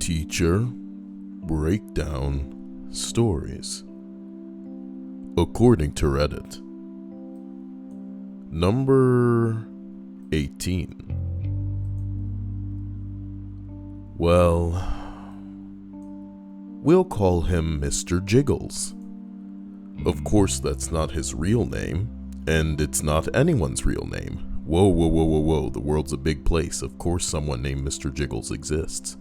Teacher Breakdown Stories. According to Reddit. Number 18. Well, we'll call him Mr. Jiggles. Of course, that's not his real name, and it's not anyone's real name. Whoa, the world's a big place. Of course someone named Mr. Jiggles exists.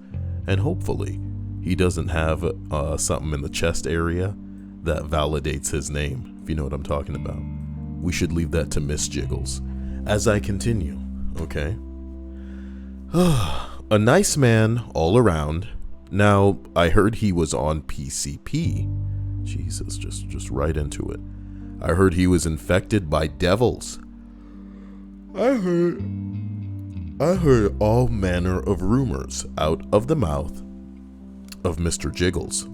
And hopefully, he doesn't have something in the chest area that validates his name, if you know what I'm talking about. We should leave that to Miss Jiggles. As I continue, okay? A nice man all around. Now, I heard he was on PCP. Jesus, just right into it. I heard he was infected by devils. I heard all manner of rumors out of the mouth of Mr. Jiggles.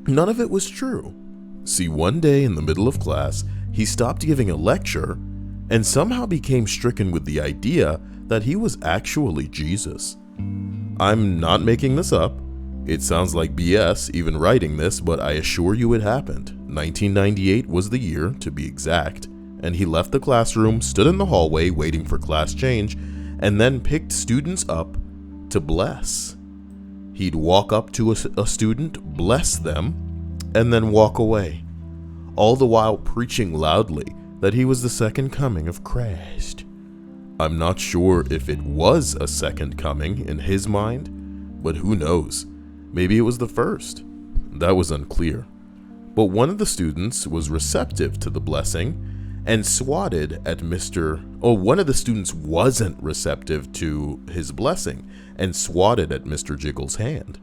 None of it was true. See, one day in the middle of class, he stopped giving a lecture and somehow became stricken with the idea that he was actually Jesus. I'm not making this up. It sounds like BS even writing this, but I assure you it happened. 1998 was the year, to be exact, and he left the classroom, stood in the hallway waiting for class change, and then picked students up to bless. He'd walk up to a student, bless them, and then walk away, all the while preaching loudly that he was the second coming of Christ. I'm not sure if it was a second coming in his mind, but who knows? Maybe it was the first. That was unclear. But one of the students was receptive to the blessing and swatted at one of the students wasn't receptive to his blessing and swatted at Mr. Jiggles' hand.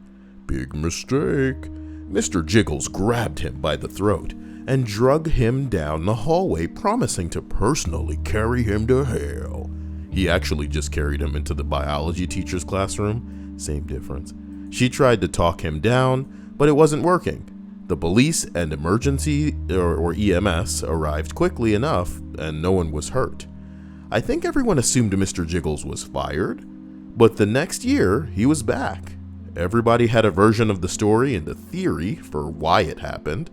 Big mistake. Mr. Jiggles grabbed him by the throat and drug him down the hallway, promising to personally carry him to hell. He actually just carried him into the biology teacher's classroom. Same difference. She tried to talk him down, but it wasn't working. The police and emergency or EMS arrived quickly enough, and no one was hurt. I think everyone assumed Mr. Jiggles was fired, but the next year he was back. Everybody had a version of the story and a theory for why it happened.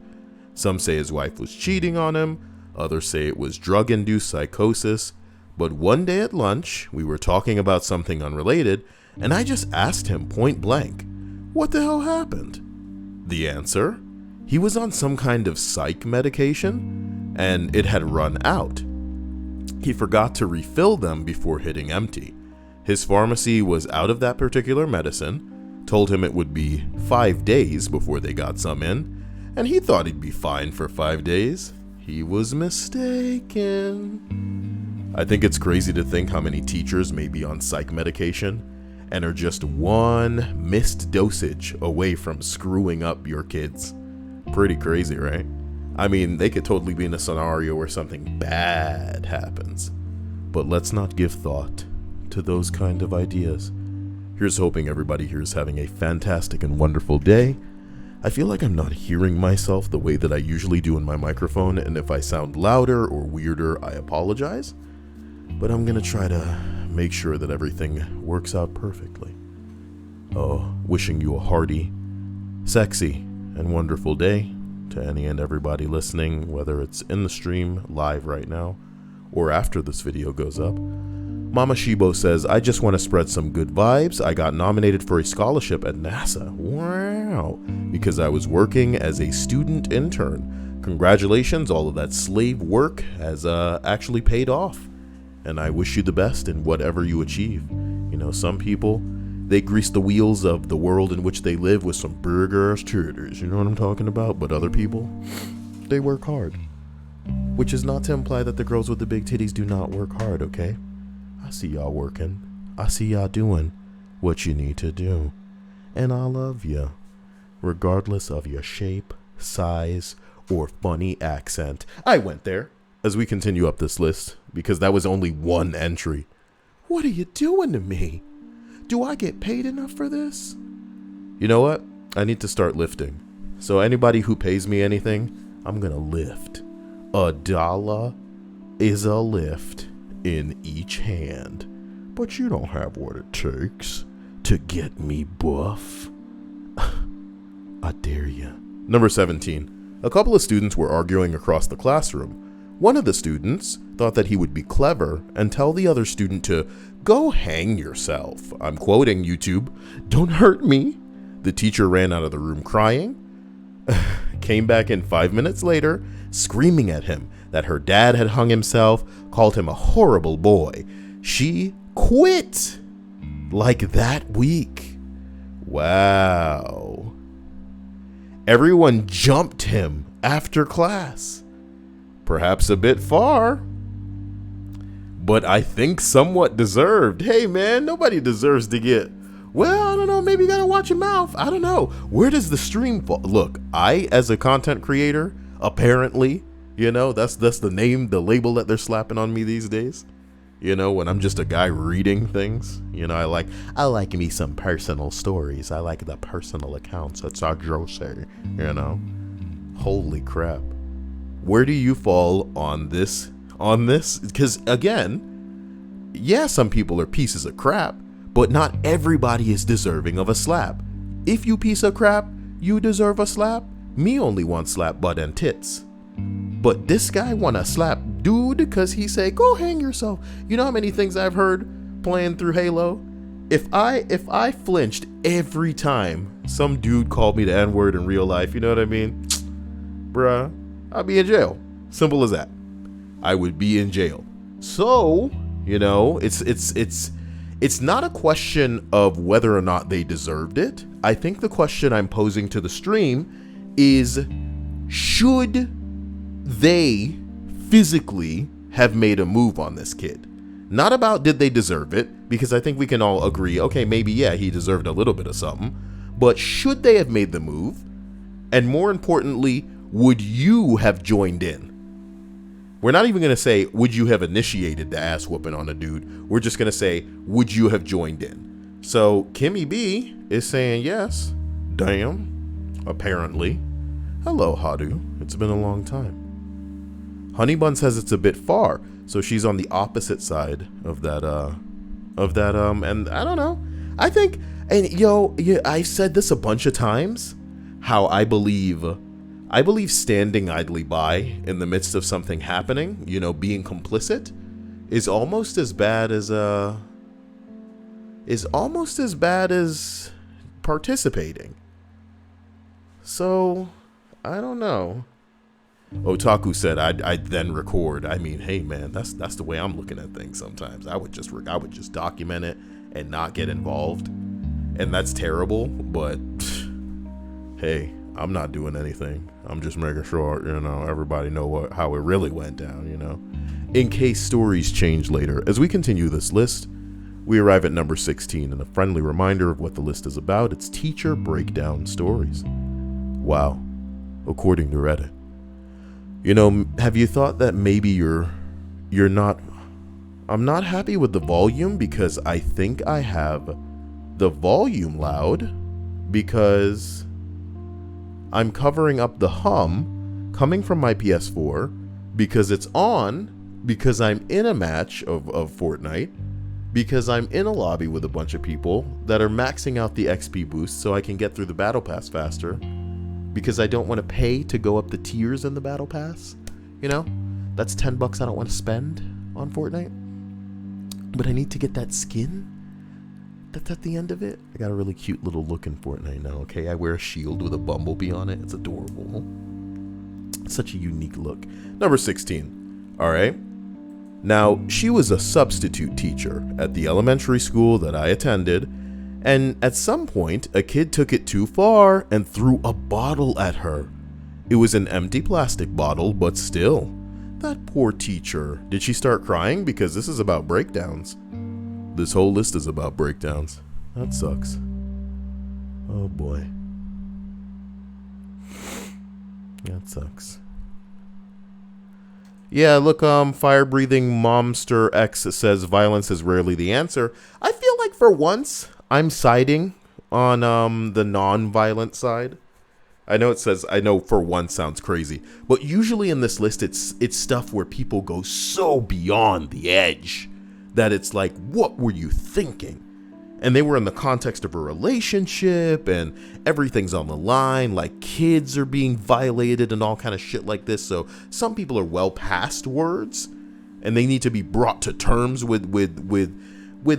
Some say his wife was cheating on him, others say it was drug-induced psychosis, but one day at lunch, we were talking about something unrelated, and I just asked him point blank, what the hell happened? The answer? He was on some kind of psych medication, and it had run out. He forgot to refill them before hitting empty. His pharmacy was out of that particular medicine, told him it would be 5 days before they got some in, and he thought he'd be fine for 5 days. He was mistaken. I think it's crazy to think how many teachers may be on psych medication and are just one missed dosage away from screwing up your kids. Pretty crazy, right? I mean, they could totally be in a scenario where something bad happens. But let's not give thought to those kind of ideas. Here's hoping everybody here is having a fantastic and wonderful day. I feel like I'm not hearing myself the way that I usually do in my microphone, and if I sound louder or weirder, I apologize. But I'm gonna try to make sure that everything works out perfectly. Wishing you a hearty, sexy, and wonderful day to any and everybody listening, whether it's in the stream live right now or after this video goes up. Mama Shibo says, I just want to spread some good vibes. I got nominated for a scholarship at NASA. Wow. Because I was working as a student intern. Congratulations, all of that slave work has actually paid off. And I wish you the best in whatever you achieve. You know, some people, they grease the wheels of the world in which they live with some big-ass titties. You know what I'm talking about? But other people, they work hard. Which is not to imply that the girls with the big titties do not work hard, okay? I see y'all working. I see y'all doing what you need to do. And I love you, regardless of your shape, size, or funny accent. I went there. As we continue up this list, because that was only one entry. What are you doing to me? Do I get paid enough for this? You know what? I need to start lifting. So anybody who pays me anything, I'm gonna lift. $1 is a lift in each hand. But you don't have what it takes to get me buff. I dare ya. Number 17. A couple of students were arguing across the classroom. One of the students thought that he would be clever and tell the other student to go hang yourself. I'm quoting YouTube. Don't hurt me. The teacher ran out of the room crying, came back in 5 minutes later, screaming at him that her dad had hung himself, called him a horrible boy. She quit like that week. Wow. Everyone jumped him after class. Perhaps a bit far, but I think somewhat deserved. Hey man, nobody deserves to get, well, I don't know, maybe you gotta watch your mouth. I don't know. Where does the stream fall? Look, I, as a content creator, apparently, that's the name, the label that they're slapping on me these days. When I'm just a guy reading things, I like me some personal stories. I like the personal accounts. That's our Jose, Holy crap. Where do you fall on this? Because again, yeah, some people are pieces of crap, but not everybody is deserving of a slap. If you piece of crap, you deserve a slap. Me only want slap butt and tits. But this guy want to slap dude because he say, go hang yourself. You know how many things I've heard playing through Halo? If I flinched every time some dude called me the N-word in real life, you know what I mean? Bruh, I'd be in jail. Simple as that. I would be in jail. So, it's not a question of whether or not they deserved it. I think the question I'm posing to the stream is, should they physically have made a move on this kid? Not about did they deserve it, because I think we can all agree, okay, maybe, yeah, he deserved a little bit of something. But should they have made the move? And more importantly, would you have joined in? We're not even going to say, would you have initiated the ass whooping on a dude? We're just going to say, would you have joined in? So Kimmy B is saying yes. Damn. Apparently. Hello, Hadu. It's been a long time. Honeybun says it's a bit far, so she's on the opposite side of that, and I don't know. I think, and I've said this a bunch of times, how I believe standing idly by in the midst of something happening, being complicit, is almost as bad as participating. So, I don't know. Otaku said I'd then record. I mean, hey man, that's the way I'm looking at things sometimes. I would just document it and not get involved. And that's terrible, but hey, I'm not doing anything. I'm just making sure, everybody know how it really went down, in case stories change later. As we continue this list, we arrive at number 16, and a friendly reminder of what the list is about. It's teacher breakdown stories. Wow. According to Reddit. Have you thought that maybe you're not, I'm not happy with the volume because I think I have the volume loud because I'm covering up the hum coming from my PS4 because it's on, because I'm in a match of Fortnite, because I'm in a lobby with a bunch of people that are maxing out the XP boost so I can get through the battle pass faster, because I don't want to pay to go up the tiers in the battle pass. That's $10 I don't want to spend on Fortnite, but I need to get that skin that's at the end of it. I got a really cute little look in Fortnite now, okay? I wear a shield with a bumblebee on it. It's adorable. Such a unique look. Number 16. All right. Now, she was a substitute teacher at the elementary school that I attended, and at some point, a kid took it too far and threw a bottle at her. It was an empty plastic bottle, but still. That poor teacher. Did she start crying? Because this is about breakdowns. This whole list is about breakdowns. That sucks. Oh boy. That sucks. Yeah, look, fire-breathing Momster X says violence is rarely the answer. I feel like for once, I'm siding on the non-violent side. I know for once sounds crazy, but usually in this list, it's stuff where people go so beyond the edge that it's like, what were you thinking? And they were in the context of a relationship and everything's on the line, like kids are being violated and all kind of shit like this. So some people are well past words and they need to be brought to terms with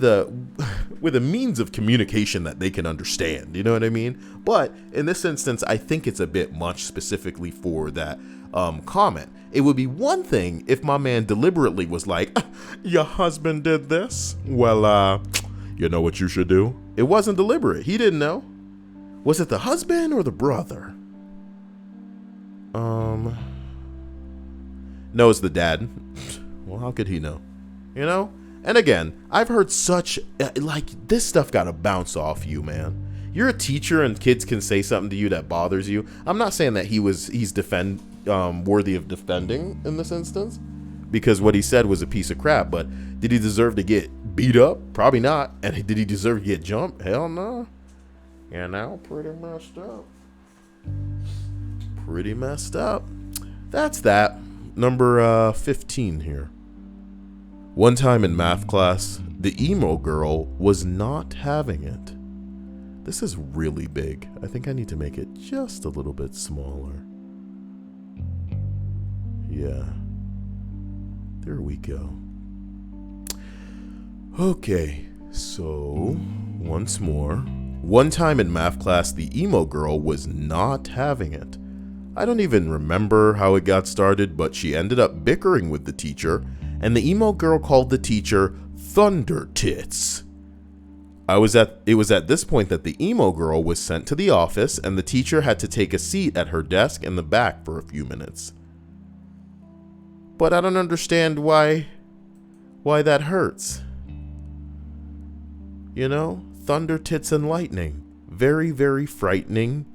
a means of communication that they can understand. You know what I mean? But in this instance, I think it's a bit much specifically for that comment. It would be one thing if my man deliberately was like, your husband did this? Well, you know what you should do? It wasn't deliberate. He didn't know. Was it the husband or the brother? No, it's the dad. Well, how could he know? You know? And again, I've heard such, like, this stuff gotta bounce off you, man. You're a teacher and kids can say something to you that bothers you. I'm not saying that he's worthy of defending in this instance, because what he said was a piece of crap, but did he deserve to get beat up? Probably not. And did he deserve to get jumped? Hell no. Yeah, now pretty messed up. Pretty messed up. That's that. Number 15 here. One time in math class, the emo girl was not having it. This is really big. I think I need to make it just a little bit smaller. Yeah. There we go. Okay, so once more. One time in math class, the emo girl was not having it. I don't even remember how it got started, but she ended up bickering with the teacher, and the emo girl called the teacher Thunder Tits. It was at this point that the emo girl was sent to the office, and the teacher had to take a seat at her desk in the back for a few minutes. But I don't understand why that hurts. You know, thunder, tits, and lightning. Very, very frightening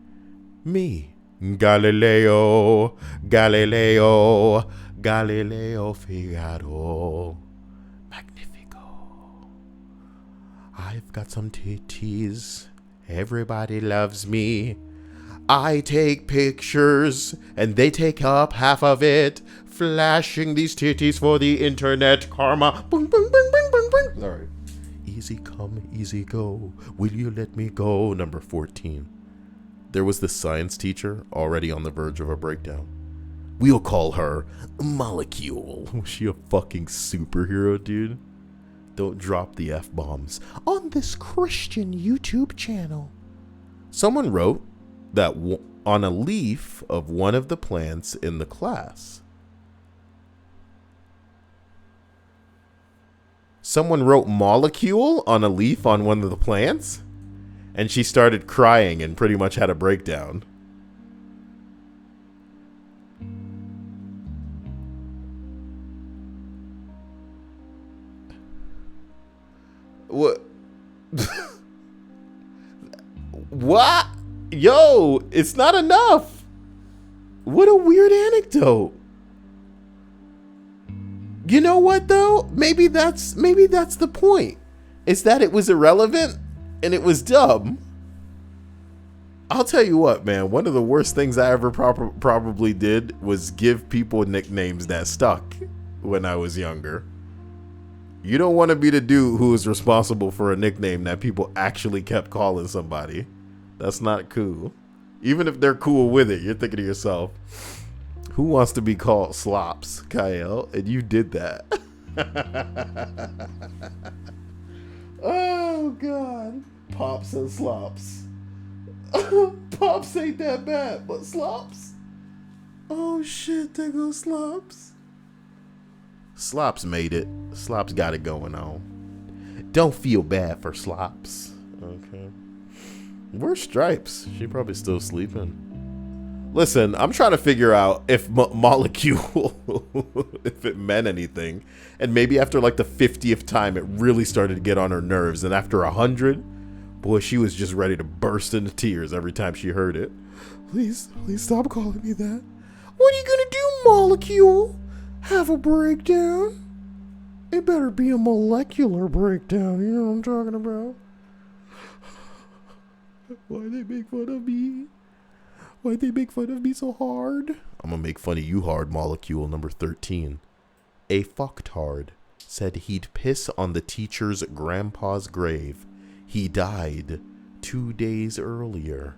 me. Galileo, Galileo, Galileo Figaro. Magnifico. I've got some titties. Everybody loves me. I take pictures, and they take up half of it. Flashing these titties for the internet. Karma. Boom, boom, boom, boom, boom, boom. Sorry. Easy come, easy go. Will you let me go? Number 14. There was this science teacher already on the verge of a breakdown. We'll call her Macleod. Was she a fucking superhero, dude? Don't drop the F-bombs on this Christian YouTube channel. Someone wrote that on a leaf of one of the plants in the class. Someone wrote molecule on a leaf on one of the plants, and she started crying and pretty much had a breakdown. What? What? Yo, it's not enough. What a weird anecdote. You know what though? Maybe that's the point. It's that it was irrelevant and it was dumb. I'll tell you what, man. One of the worst things I ever probably did was give people nicknames that stuck when I was younger. You don't want to be the dude who is responsible for a nickname that people actually kept calling somebody. That's not cool. Even if they're cool with it, you're thinking to yourself, who wants to be called Slops, Kyle? And you did that. Oh, God. Pops and Slops. Pops ain't that bad, but Slops? Oh, shit, there goes Slops. Slops made it. Slops got it going on. Don't feel bad for Slops. Okay. Where's Stripes? She probably still sleeping. Listen, I'm trying to figure out if molecule, if it meant anything. And maybe after like the 50th time, it really started to get on her nerves. And after 100, boy, she was just ready to burst into tears every time she heard it. Please stop calling me that. What are you gonna do, molecule? Have a breakdown? It better be a molecular breakdown, you know what I'm talking about? Why they make fun of me? Why'd they make fun of me so hard? I'm gonna make fun of you hard, molecule. Number 13. A fucktard said he'd piss on the teacher's grandpa's grave. He died 2 days earlier.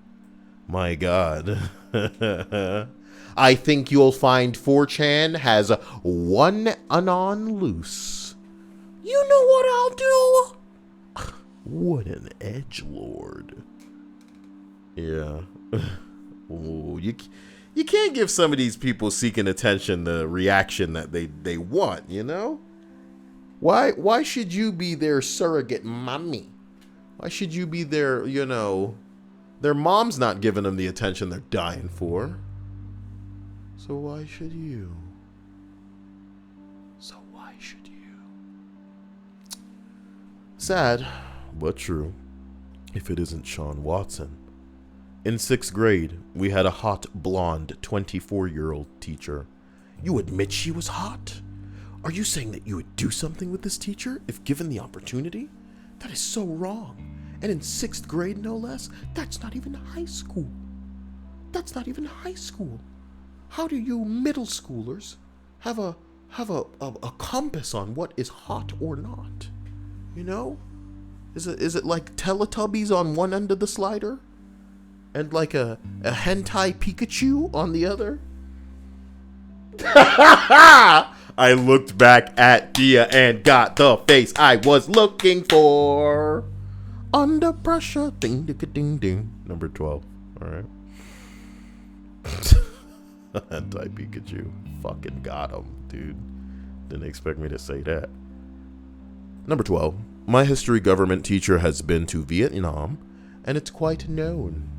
My God. I think you'll find 4chan has one anon loose. You know what I'll do? What an edgelord. Yeah. Ooh, you can't give some of these people seeking attention the reaction that they want, you know? Why should you be their surrogate mommy? Why should you be their, their mom's not giving them the attention they're dying for? So why should you? Sad, but true, if it isn't Sean Watson. In 6th grade, we had a hot, blonde, 24-year-old teacher. You admit she was hot? Are you saying that you would do something with this teacher if given the opportunity? That is so wrong. And in 6th grade, no less, that's not even high school. How do you middle schoolers have a compass on what is hot or not? You know? Is it like Teletubbies on one end of the slider? And like a hentai Pikachu on the other? I looked back at Dia and got the face I was looking for. Under pressure. Ding, ding, ding, ding. Number 12. Alright. Hentai Pikachu. Fucking got him, dude. Didn't expect me to say that. Number 12. My history government teacher has been to Vietnam, and it's quite known.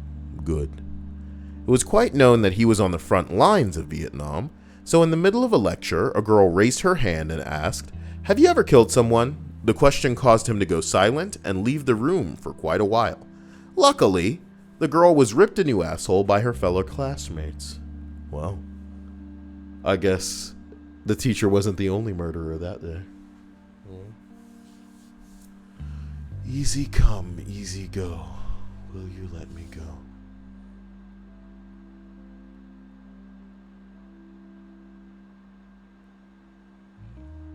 Good. It was quite known that he was on the front lines of Vietnam, so in the middle of a lecture, a girl raised her hand and asked, "Have you ever killed someone?" The question caused him to go silent and leave the room for quite a while. Luckily, the girl was ripped a new asshole by her fellow classmates. Well, I guess the teacher wasn't the only murderer that day. Easy come, easy go. Will you let me go?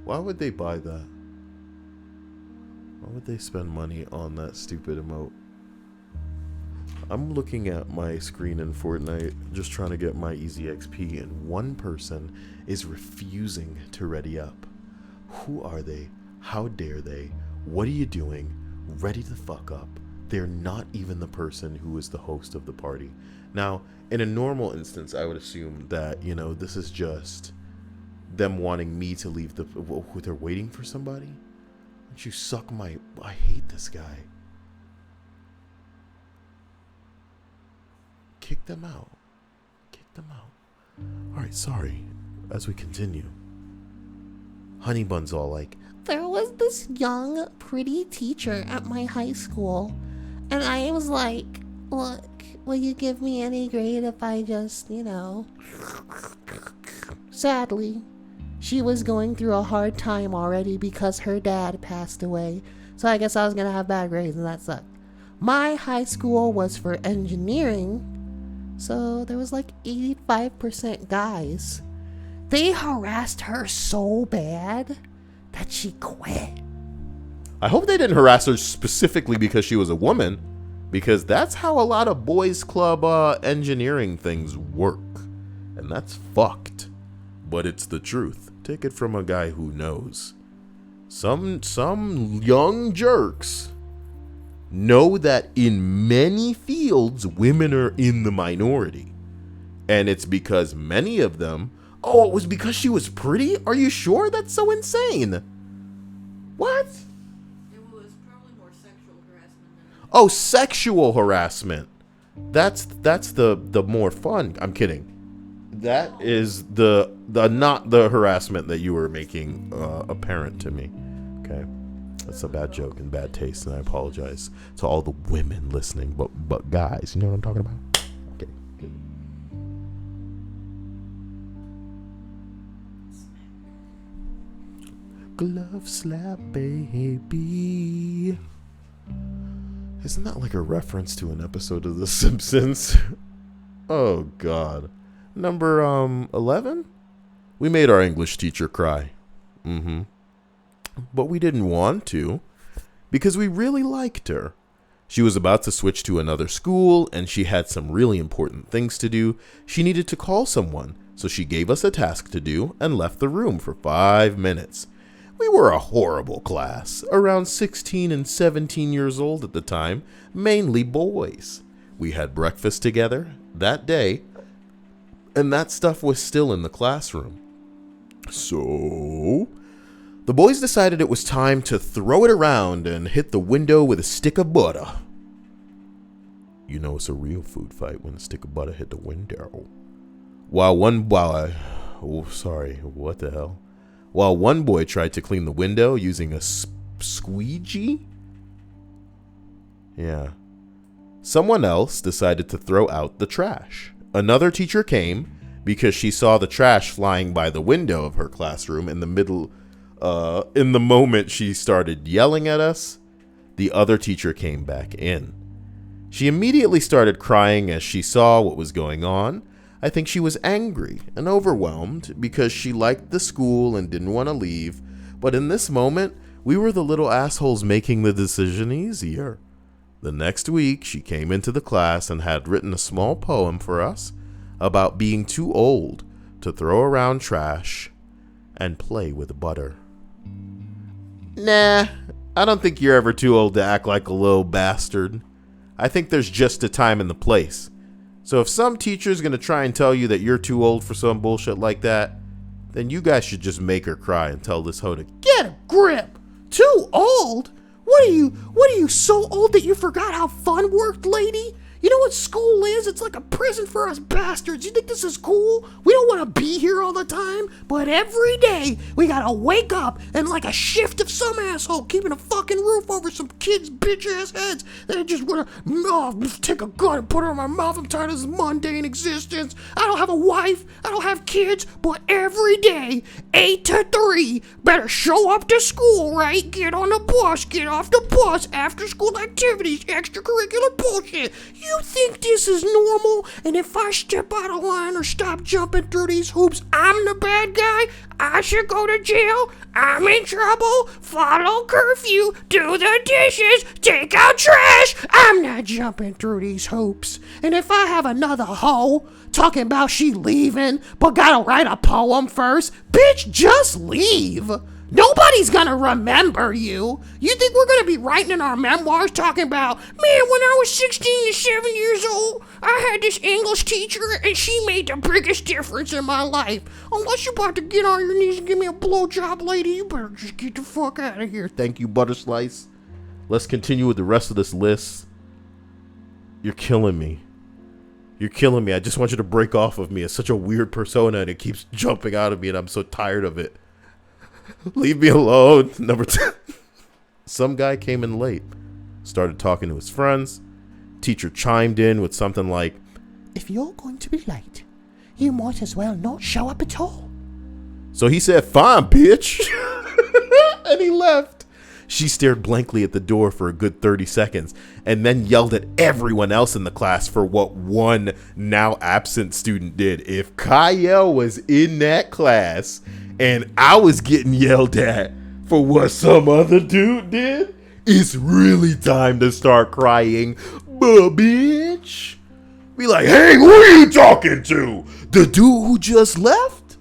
Why would they buy that? Why would they spend money on that stupid emote? I'm looking at my screen in Fortnite, just trying to get my easy XP, and one person is refusing to ready up. Who are they? How dare they? What are you doing? Ready to fuck up. They're not even the person who is the host of the party. Now, in a normal instance, I would assume that, this is just them wanting me to leave they're waiting for somebody. Don't you suck my... I hate this guy. Kick them out. Alright, sorry. As we continue. Honeybun's all like, there was this young, pretty teacher at my high school, and I was like, look, will you give me any grade if I just, Sadly, she was going through a hard time already because her dad passed away, so I guess I was gonna have bad grades, and that sucked. My high school was for engineering, so there was like 85% guys. They harassed her so bad that she quit. I hope they didn't harass her specifically because she was a woman, because that's how a lot of boys club engineering things work, and that's fucked. But it's the truth. Take it from a guy who knows. Some young jerks know that in many fields women are in the minority, and it's because many of them... Oh, it was because she was pretty? Are you sure? That's so insane. What? It was probably more sexual harassment than... Oh, sexual harassment. That's the more fun. I'm kidding. That is the not the harassment that you were making apparent to me. Okay? That's a bad joke and bad taste, and I apologize to all the women listening. But guys, you know what I'm talking about? Okay. Good. Glove slap, baby. Isn't that like a reference to an episode of The Simpsons? Oh, God. Number 11? We made our English teacher cry. But we didn't want to, because we really liked her. She was about to switch to another school, and she had some really important things to do. She needed to call someone, so she gave us a task to do and left the room for 5 minutes. We were a horrible class, around 16 and 17 years old at the time, mainly boys. We had breakfast together that day, and that stuff was still in the classroom. So, the boys decided it was time to throw it around and hit the window with a stick of butter. You know it's a real food fight when a stick of butter hit the window. While one boy tried to clean the window using a squeegee. Yeah. Someone else decided to throw out the trash. Another teacher came because she saw the trash flying by the window of her classroom in the moment she started yelling at us. The other teacher came back in. She immediately started crying as she saw what was going on. I think she was angry and overwhelmed because she liked the school and didn't want to leave. But in this moment, we were the little assholes making the decision easier. The next week, she came into the class and had written a small poem for us about being too old to throw around trash and play with butter. Nah, I don't think you're ever too old to act like a little bastard. I think there's just a time and the place. So if some teacher's gonna try and tell you that you're too old for some bullshit like that, then you guys should just make her cry and tell this hoe to Get a grip. Too old? What are you so old that you forgot how fun worked, lady? You know what school is? It's like a prison for us bastards. You think this is cool? We don't want to be here all the time, but every day we gotta wake up and like a shift of some asshole keeping a fucking roof over some kids' bitch-ass heads that just wanna take a gun and put it in my mouth. I'm tired of this mundane existence. I don't have a wife. I don't have kids, but every day, 8 to 3, better show up to school, right? Get on the bus, get off the bus, after school activities, extracurricular bullshit. You think this is normal? And if I step out of line or stop jumping through these hoops, I'm the bad guy? I should go to jail? I'm in trouble? Follow curfew, do the dishes, take out trash. I'm not jumping through these hoops. And if I have another hoe talking about she leaving, but gotta write a poem first, bitch, just leave. Nobody's gonna remember you. You think we're gonna be writing in our memoirs talking about, man, when I was 16 to 7 years old, I had this English teacher and she made the biggest difference in my life. Unless you're about to get on your knees and give me a blowjob, lady, you better just get the fuck out of here. Thank you, Butter Slice. Let's continue with the rest of this list. You're killing me. You're killing me. I just want you to break off of me. It's such a weird persona and it keeps jumping out of me and I'm so tired of it. Leave me alone. Number 10. Some guy came in late, started talking to his friends. Teacher chimed in with something like, if you're going to be late, you might as well not show up at all. So he said, fine, bitch. And he left. She stared blankly at the door for a good 30 seconds and then yelled at everyone else in the class for what one now absent student did. If Kyle was in that class and I was getting yelled at for what some other dude did, it's really time to start crying, bitch. Be like, hey, who are you talking to? The dude who just left?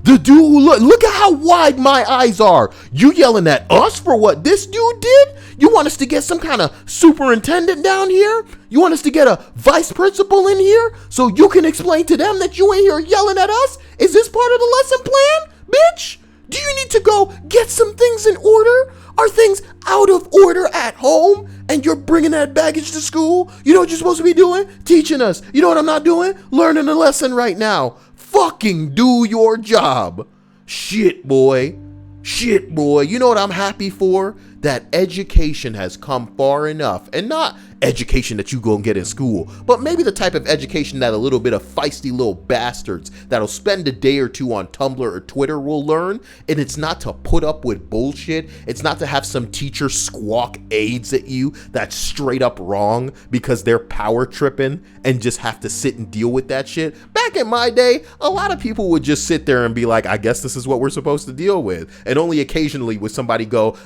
The dude who look at how wide my eyes are. You yelling at us for what this dude did? You want us to get some kind of superintendent down here? You want us to get a vice principal in here so you can explain to them that you ain't here yelling at us? Is this part of the lesson plan, bitch? Do you need to go get some things in order? Are things out of order at home and you're bringing that baggage to school? You know what you're supposed to be doing? Teaching us. You know what I'm not doing? Learning a lesson right now. Fucking do your job. Shit, boy. Shit, boy. You know what I'm happy for? That education has come far enough. And not education that you go and get in school, but maybe the type of education that a little bit of feisty little bastards that'll spend a day or two on Tumblr or Twitter will learn. And it's not to put up with bullshit. It's not to have some teacher squawk aids at you that's straight up wrong because they're power tripping and just have to sit and deal with that shit. Back in my day, a lot of people would just sit there and be like, I guess this is what we're supposed to deal with. And only occasionally would somebody go,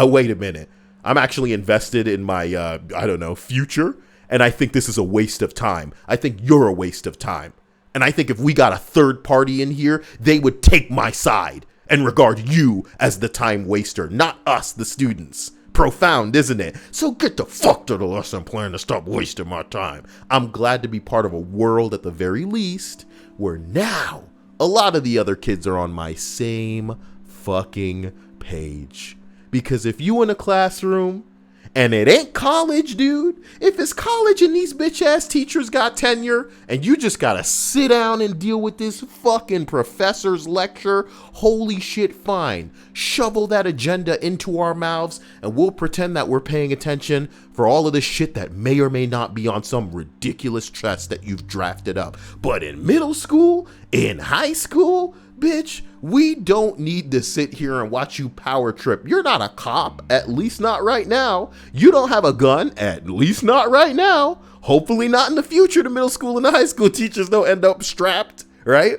wait a minute. I'm actually invested in my, future. And I think this is a waste of time. I think you're a waste of time. And I think if we got a third party in here, they would take my side and regard you as the time waster, not us, the students. Profound, isn't it? So get the fuck to the lesson plan to stop wasting my time. I'm glad to be part of a world, at the very least, where now a lot of the other kids are on my same fucking page. Because if you in a classroom and it ain't college, dude, if it's college and these bitch ass teachers got tenure and you just gotta sit down and deal with this fucking professor's lecture, holy shit, fine. Shovel that agenda into our mouths and we'll pretend that we're paying attention for all of this shit that may or may not be on some ridiculous test that you've drafted up. But in middle school, in high school, bitch, we don't need to sit here and watch you power trip. You're not a cop, at least not right now. You don't have a gun, at least not right now. Hopefully not in the future. The middle school and the high school teachers don't end up strapped, right?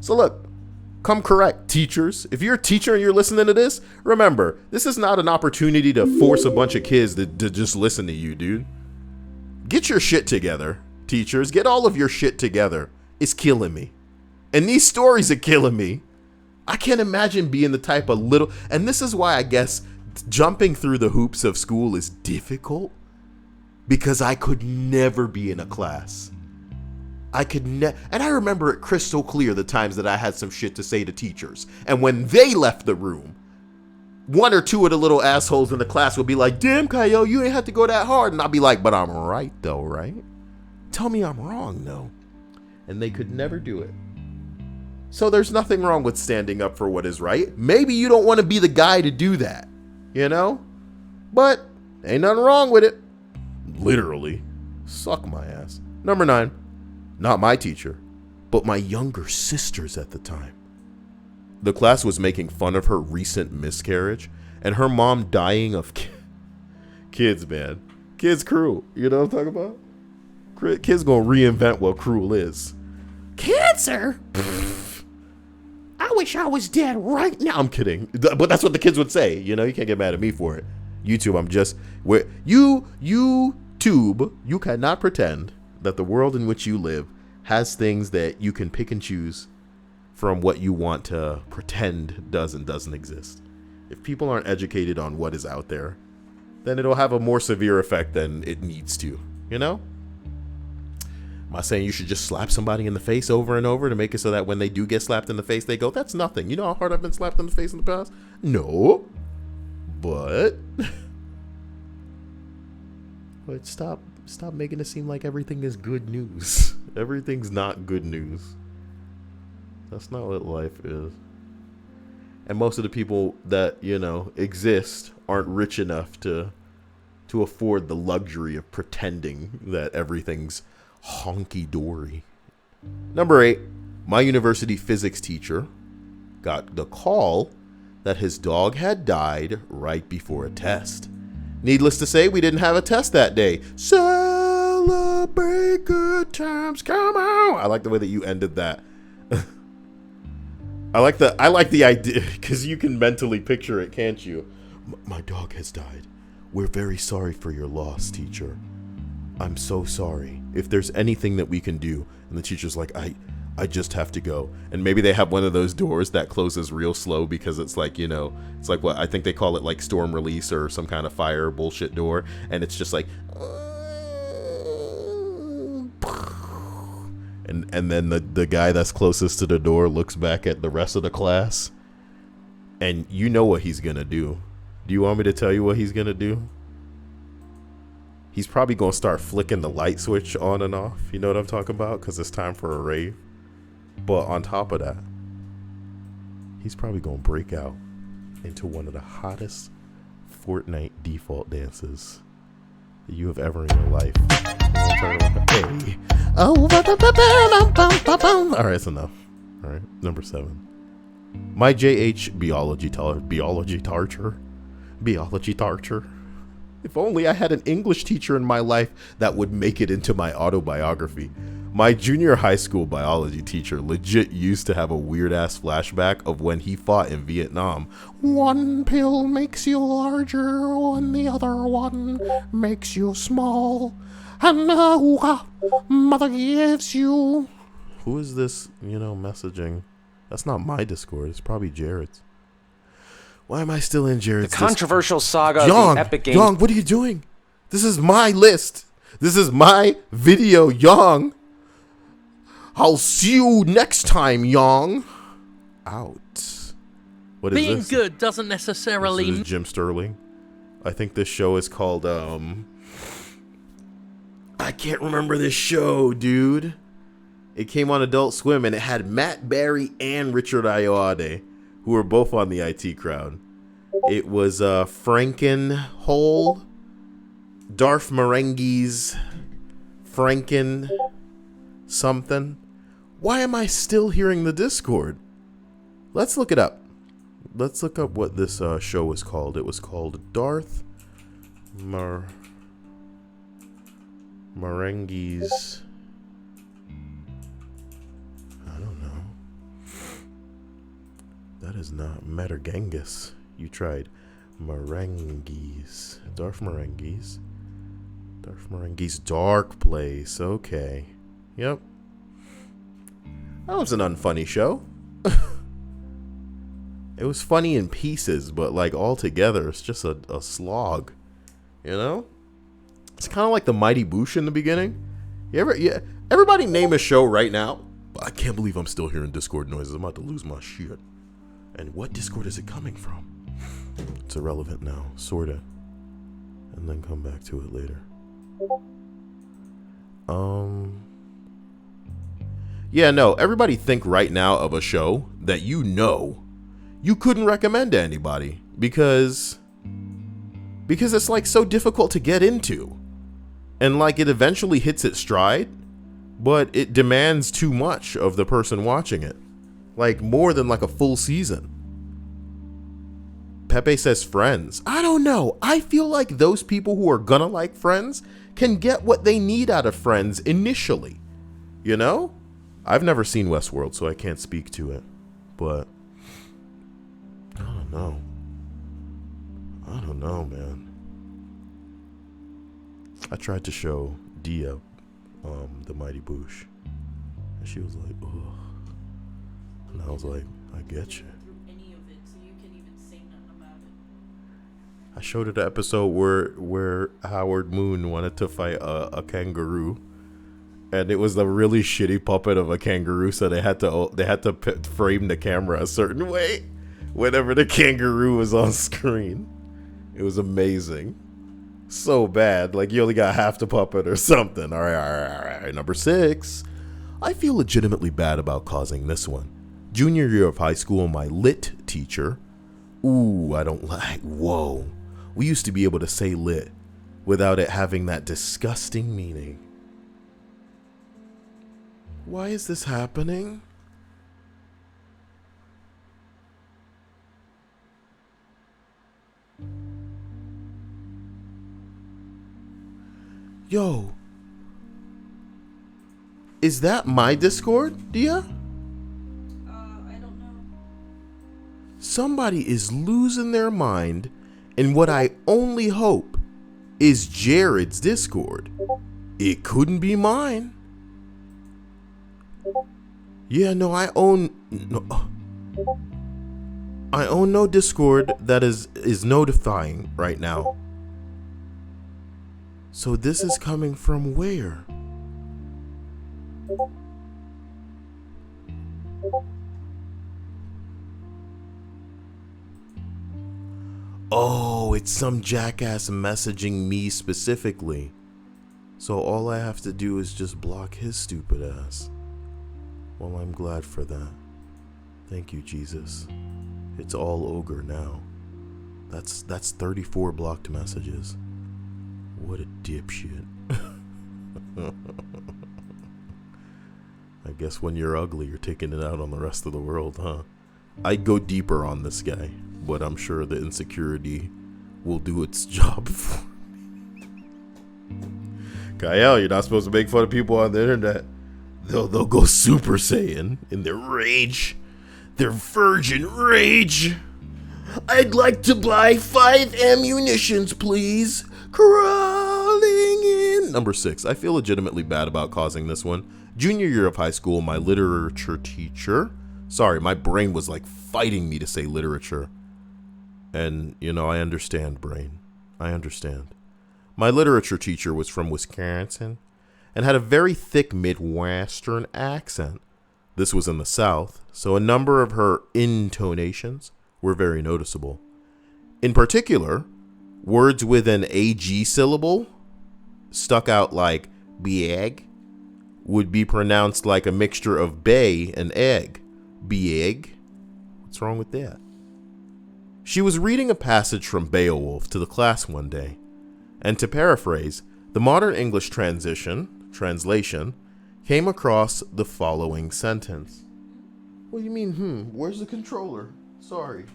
So look, come correct, teachers. If you're a teacher and you're listening to this, remember, this is not an opportunity to force a bunch of kids to just listen to you, dude. Get your shit together, teachers. Get all of your shit together. It's killing me. And these stories are killing me. I can't imagine being the type of little, and this is why I guess jumping through the hoops of school is difficult, because I could never be in a class. And I remember it crystal clear the times that I had some shit to say to teachers. And when they left the room, one or two of the little assholes in the class would be like, damn, Kyle, you ain't have to go that hard. And I'll be like, but I'm right though, right? Tell me I'm wrong though. And they could never do it. So there's nothing wrong with standing up for what is right. Maybe you don't want to be the guy to do that, you know? But ain't nothing wrong with it. Literally. Suck my ass. Number 9. Not my teacher, but my younger sisters at the time. The class was making fun of her recent miscarriage and her mom dying of kids, man. Kids cruel. You know what I'm talking about? Kids gonna reinvent what cruel is. Cancer? I wish I was dead right now. I'm kidding. But that's what the kids would say. You know, you can't get mad at me for it. YouTube, you cannot pretend that the world in which you live has things that you can pick and choose from what you want to pretend does and doesn't exist. If people aren't educated on what is out there, then it'll have a more severe effect than it needs to, you know? Am I saying you should just slap somebody in the face over and over to make it so that when they do get slapped in the face, they go, that's nothing. You know how hard I've been slapped in the face in the past? No. But stop making it seem like everything is good news. Everything's not good news. That's not what life is. And most of the people that, you know, exist aren't rich enough to afford the luxury of pretending that everything's honky-dory. Number 8, my university physics teacher got the call that his dog had died right before a test. Needless to say, we didn't have a test that day. Celebrate good times, come on. I like the way that you ended that. I like the idea, because you can mentally picture it, can't you? My dog has died. We're very sorry for your loss, teacher. I'm so sorry. If there's anything that we can do. And the teacher's like, I just have to go. And maybe they have one of those doors that closes real slow because it's like, you know, it's like what I think they call it, like storm release or some kind of fire bullshit door. And it's just like, and then the guy that's closest to the door looks back at the rest of the class. And you know what he's going to do. Do you want me to tell you what he's going to do? He's probably going to start flicking the light switch on and off. You know what I'm talking about? Because it's time for a rave. But on top of that, he's probably going to break out into one of the hottest Fortnite default dances that you have ever in your life. Hey. Oh, all right, that's enough. All right, number 7. My JH biology tarcher. If only I had an English teacher in my life that would make it into my autobiography. My junior high school biology teacher legit used to have a weird ass flashback of when he fought in Vietnam. One pill makes you larger, and the other one makes you small. And mother gives you. Who is this, messaging? That's not my Discord. It's probably Jared's. Why am I still in Jared's The controversial saga Discord? of the Epic Games. Young, what are you doing? This is my list. This is my video, Young. I'll see you next time, Young. Out. What is Being this? good doesn't necessarily... This is Jim Sterling. I think this show is called, I can't remember this show, dude. It came on Adult Swim, and it had Matt Berry and Richard Ayoade, who were both on the IT crowd. It was Frankenhole, Darth Marenghi's Franken something. Why am I still hearing the Discord? Let's look it up. Let's look up what this show was called. It was called Darth Marenghi's. I don't know. That is not Metagenghis. You tried Marenghi's. Darth Marenghi's. Darth Marenghi's Dark Place. Okay. Yep. That was an unfunny show. It was funny in pieces, but like all together, it's just a slog. It's kind of like the Mighty Boosh in the beginning. Everybody name a show right now. I can't believe I'm still hearing Discord noises. I'm about to lose my shit. And what Discord is it coming from? It's irrelevant now, sorta. And then come back to it later. Yeah, no, everybody think right now of a show that you couldn't recommend to anybody because it's like so difficult to get into. And like it eventually hits its stride, but it demands too much of the person watching it. Like more than like a full season. Pepe says Friends. I don't know. I feel like those people who are gonna like Friends can get what they need out of Friends initially. I've never seen Westworld, so I can't speak to it. But I don't know. I don't know, man. I tried to show Dia the Mighty Boosh, and she was like, ugh. And I was like, I get you. Any of it, so you can even say nothing about it. I showed her the episode where Howard Moon wanted to fight a kangaroo, and it was a really shitty puppet of a kangaroo, so they had to frame the camera a certain way whenever the kangaroo was on screen. It was amazing. So bad, like you only got half the puppet or something. All right. Number 6. I feel legitimately bad about causing this one. Junior year of high school, my lit teacher. Ooh, I don't like. Whoa. We used to be able to say lit without it having that disgusting meaning. Why is this happening? Yo. Is that my Discord, Dia? I don't know. Somebody is losing their mind, and what I only hope is Jared's Discord. It couldn't be mine. Yeah, no, I own no Discord that is notifying right now. So this is coming from where? Oh, it's some jackass messaging me specifically. So all I have to do is just block his stupid ass. Well, I'm glad for that. Thank you, Jesus. It's all ogre now. That's 34 blocked messages. What a dipshit. I guess when you're ugly, you're taking it out on the rest of the world, huh? I'd go deeper on this guy, but I'm sure the insecurity will do its job for me. Kyle, you're not supposed to make fun of people on the internet. They'll go Super Saiyan in their rage. Their virgin rage. I'd like to buy 5 ammunitions, please. Crawling in. Number 6. I feel legitimately bad about causing this one. Junior year of high school, my literature teacher. Sorry, my brain was like fighting me to say literature. And, I understand, brain. I understand. My literature teacher was from Wisconsin and had a very thick Midwestern accent. This was in the South, so a number of her intonations were very noticeable. In particular, words with an AG syllable stuck out like bieg would be pronounced like a mixture of bay and egg. Bieg? What's wrong with that? She was reading a passage from Beowulf to the class one day, and to paraphrase, the modern English translation came across the following sentence. What do you mean, Where's the controller? Sorry.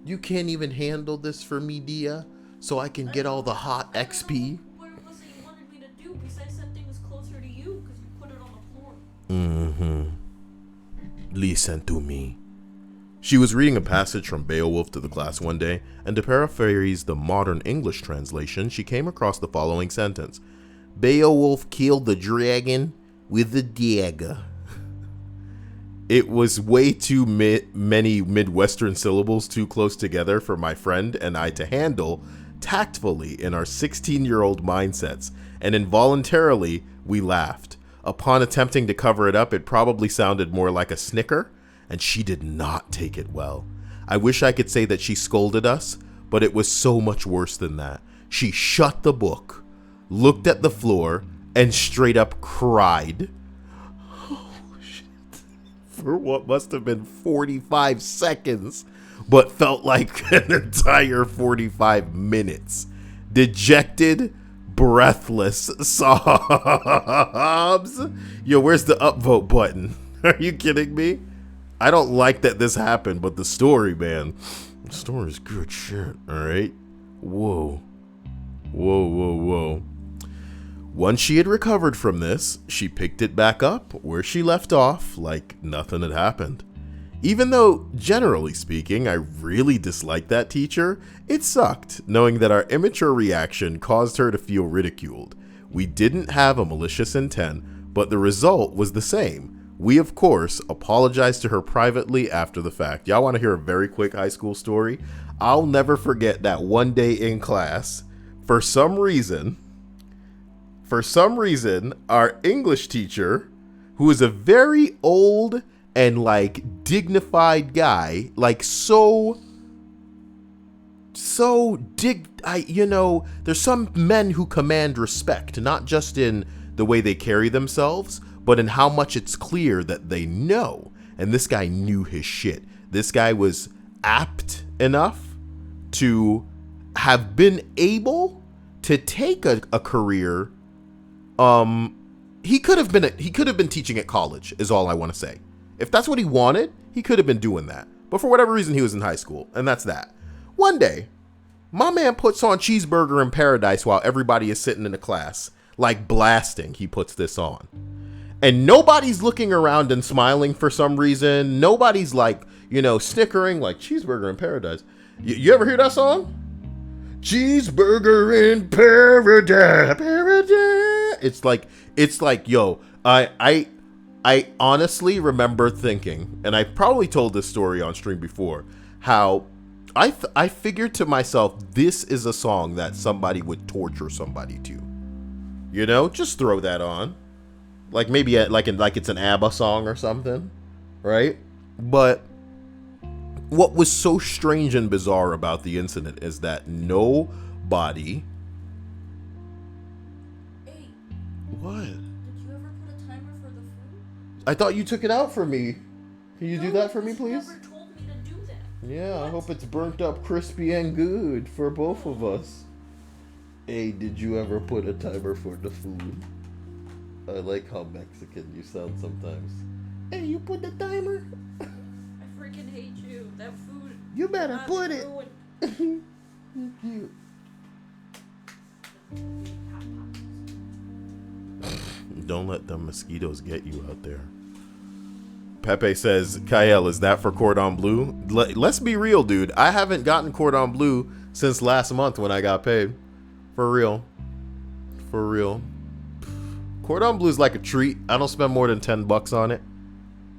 You can't even handle this for me, Dia, so I can get all the hot XP? What was it you wanted me to do besides set things closer to you because you put it on the floor? Listen to me. She was reading a passage from Beowulf to the class one day, and to paraphrase the modern English translation, she came across the following sentence. Beowulf killed the dragon with a dagger. It was way too many Midwestern syllables too close together for my friend and I to handle tactfully in our 16-year-old mindsets, and involuntarily we laughed. Upon attempting to cover it up, it probably sounded more like a snicker, and she did not take it well. I wish I could say that she scolded us, but it was so much worse than that. She shut the book, looked at the floor, and straight up cried. Oh, shit. For what must have been 45 seconds, but felt like an entire 45 minutes. Dejected, breathless sobs. Yo, where's the upvote button? Are you kidding me? I don't like that this happened, but the story, man. The story's good shit, alright? Whoa. Once she had recovered from this, she picked it back up where she left off like nothing had happened. Even though, generally speaking, I really disliked that teacher, it sucked knowing that our immature reaction caused her to feel ridiculed. We didn't have a malicious intent, but the result was the same. We, of course, apologized to her privately after the fact. Y'all want to hear a very quick high school story? I'll never forget that one day in class, for some reason, our English teacher, who is a very old and dignified guy, there's some men who command respect, not just in the way they carry themselves, but in how much it's clear that they know. And this guy knew his shit. This guy was apt enough to have been able to take a career. He could have been teaching at college, is all I want to say. If that's what he wanted, he could have been doing that. But for whatever reason, he was in high school, and that's that. One day, my man puts on Cheeseburger in Paradise while everybody is sitting in the class, blasting. He puts this on. And nobody's looking around and smiling for some reason. Nobody's snickering like Cheeseburger in Paradise. You ever hear that song? Cheeseburger in Paradise. It's like, yo, I honestly remember thinking, and I probably told this story on stream before, how I figured to myself, this is a song that somebody would torture somebody to. Just throw that on. Maybe it's an ABBA song or something, right? But what was so strange and bizarre about the incident is that nobody... Hey. What? Did you ever put a timer for the food? I thought you took it out for me. Can you do that for me, please? You never told me to do that. Yeah, I hope it's burnt up, crispy, and good for both of us. Hey, did you ever put a timer for the food? I like how Mexican you sound sometimes. Hey, you put the timer? I freaking hate you. That food. You better not put it. ruined. Don't let them mosquitoes get you out there. Pepe says, Kyle, is that for cordon bleu? Let's be real, dude. I haven't gotten cordon bleu since last month when I got paid. For real. For real. Cordon bleu is like a treat. I don't spend more than $10 on it.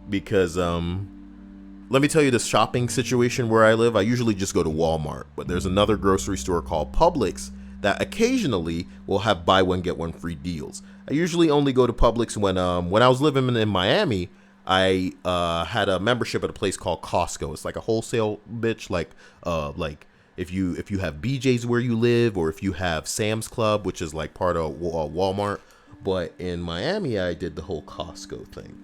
Because, let me tell you the shopping situation where I live. I usually just go to Walmart. But there's another grocery store called Publix that occasionally will have buy one, get one free deals. I usually only go to Publix when I was living in Miami. I had a membership at a place called Costco. It's like a wholesale bitch, like if you have BJ's where you live, or if you have Sam's Club, which is like part of Walmart. But in Miami, I did the whole Costco thing.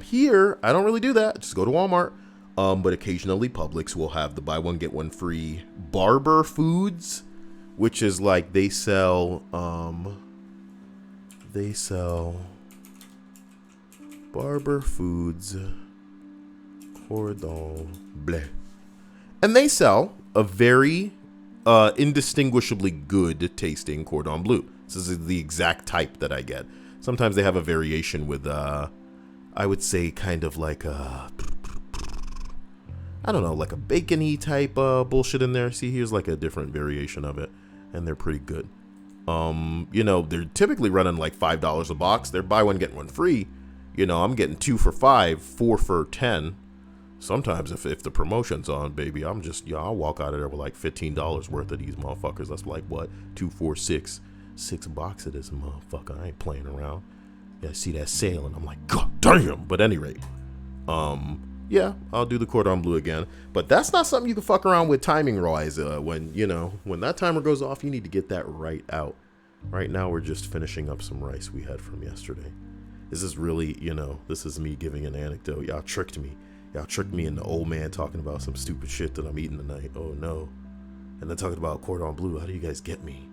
Here, I don't really do that. Just go to Walmart. But occasionally, Publix will have the buy one get one free Barber Foods, which is like they sell Barber Foods cordon bleu, and they sell a very indistinguishably good tasting cordon bleu. This is the exact type that I get. Sometimes they have a variation with I would say kind of like a, I don't know, like a bacon-y type bullshit in there. See, here's like a different variation of it, and they're pretty good. They're typically running like $5 a box. They're buy one, get one free. I'm getting 2 for $5, 4 for $10. Sometimes if the promotion's on, baby, I'll walk out of there with like $15 worth of these motherfuckers. That's like what? 2, 4, 6 bucks of this motherfucker. I ain't playing around. Yeah, I see that sale and I'm like, God damn. But at any rate, yeah, I'll do the cordon bleu again. But that's not something you can fuck around with timing wise. When that timer goes off, you need to get that right out. Right now, we're just finishing up some rice we had from yesterday. This is really, this is me giving an anecdote. Y'all tricked me. Y'all tricked me into old man talking about some stupid shit that I'm eating tonight. Oh no. And then talking about cordon bleu. How do you guys get me?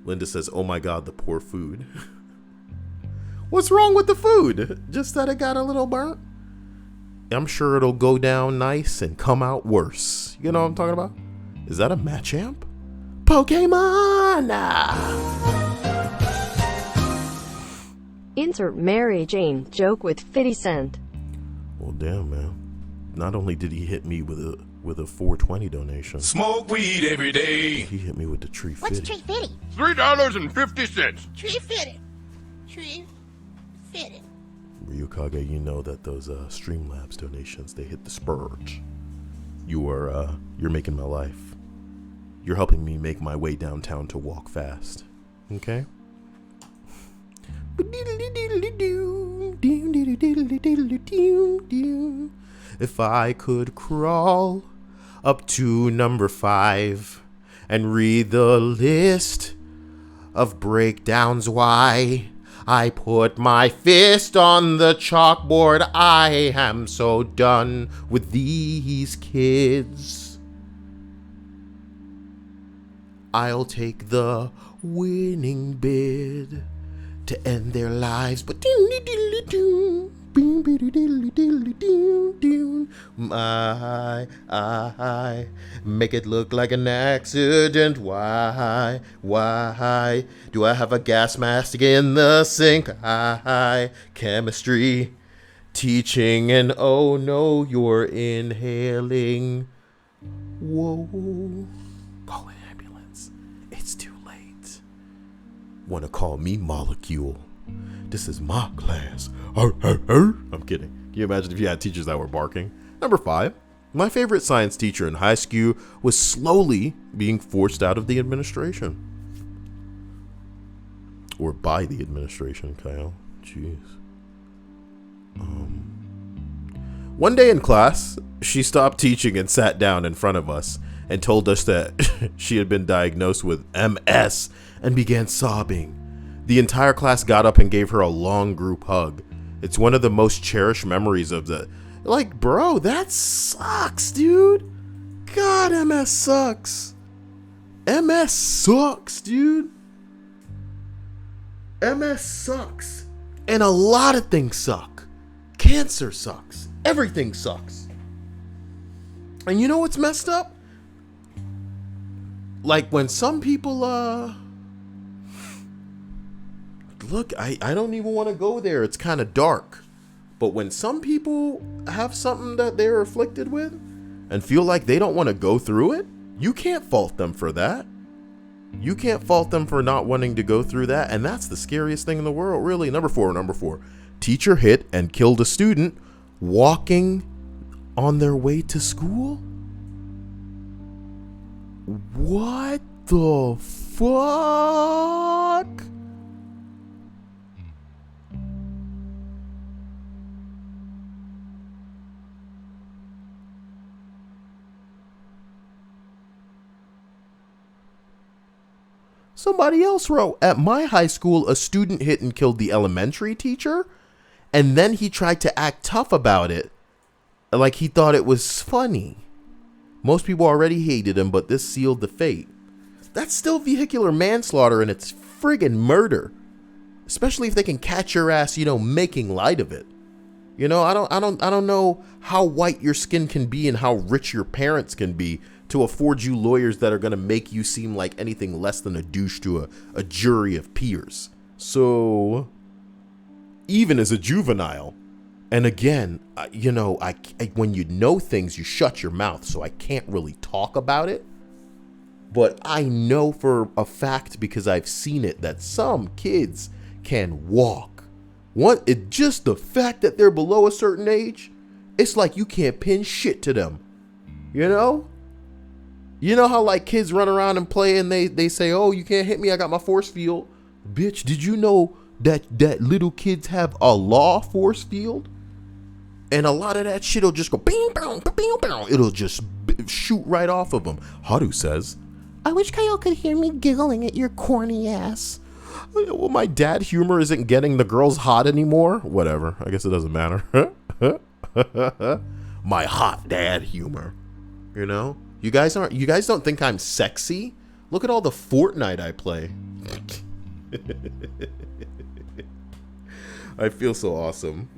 Linda says, oh my God, the poor food. What's wrong with the food? Just that it got a little burnt? I'm sure it'll go down nice and come out worse. You know what I'm talking about? Is that a Machamp? Pokemon! Insert Mary Jane joke with 50 Cent. Well, damn, man. Not only did he hit me with a 420 donation. Smoke weed every day. He hit me with the tree fitty. What's tree fitty? $3.50. Tree fitty. Tree fitty. Ryukage, you know that those Streamlabs donations, they hit the spurge. You're making my life. You're helping me make my way downtown to walk fast. Okay? If I could crawl up to number 5 and read the list of breakdowns, why I put my fist on the chalkboard. I am so done with these kids. I'll take the winning bid to end their lives, but I make it look like an accident. Why do I have a gas mask in the sink? Chemistry teaching, and oh no, you're inhaling. Whoa, call an ambulance. It's too late. Wanna call me Molecule? This is my class. I'm kidding. Can you imagine if you had teachers that were barking? Number 5. My favorite science teacher in high school was slowly being forced out of the administration. Or by the administration, Kyle. Jeez. One day in class, she stopped teaching and sat down in front of us and told us that she had been diagnosed with MS and began sobbing. The entire class got up and gave her a long group hug. It's one of the most cherished memories of the... Like, bro, that sucks, dude. God, MS sucks. MS sucks, dude. MS sucks. And a lot of things suck. Cancer sucks. Everything sucks. And you know what's messed up? Like when some people look, I don't even want to go there. It's kind of dark. But when some people have something that they're afflicted with and feel like they don't want to go through it, you can't fault them for that. You can't fault them for not wanting to go through that. And that's the scariest thing in the world, really. Number four. Teacher hit and killed a student walking on their way to school? What the fuck? Somebody else wrote, at my high school, a student hit and killed the elementary teacher, and then he tried to act tough about it, like he thought it was funny. Most people already hated him, but this sealed the fate. That's still vehicular manslaughter, and it's friggin' murder. Especially if they can catch your ass, making light of it. I don't know how white your skin can be and how rich your parents can be to afford you lawyers that are going to make you seem like anything less than a douche to a jury of peers. So, even as a juvenile, and again, when you know things, you shut your mouth, so I can't really talk about it. But I know for a fact, because I've seen it, that some kids can walk. Just the fact that they're below a certain age, it's like you can't pin shit to them. You know how like kids run around and play and they say, oh, you can't hit me, I got my force field. Bitch, did you know that little kids have a law force field? And a lot of that shit will just go bing, bang, bing, bang. It'll just shoot right off of them. Haru says, I wish Kyle could hear me giggling at your corny ass. well, my dad humor isn't getting the girls hot anymore. Whatever. I guess it doesn't matter. My hot dad humor. You guys don't think I'm sexy? Look at all the Fortnite I play. I feel so awesome,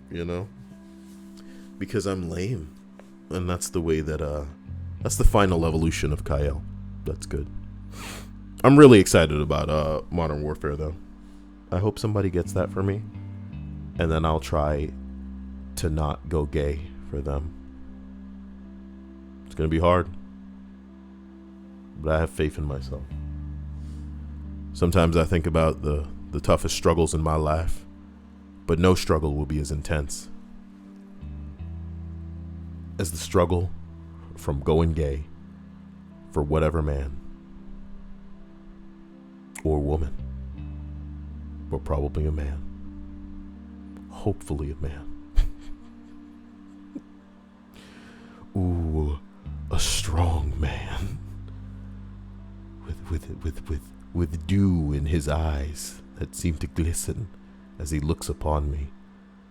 because I'm lame. And that's the way that's the final evolution of Kyle. That's good. I'm really excited about Modern Warfare, though. I hope somebody gets that for me. And then I'll try to not go gay for them. It's going to be hard. But I have faith in myself. Sometimes I think about the toughest struggles in my life, but no struggle will be as intense as the struggle from going gay for whatever man or woman, but probably a man. Hopefully a man. Ooh, a strong man. With dew in his eyes that seem to glisten as he looks upon me.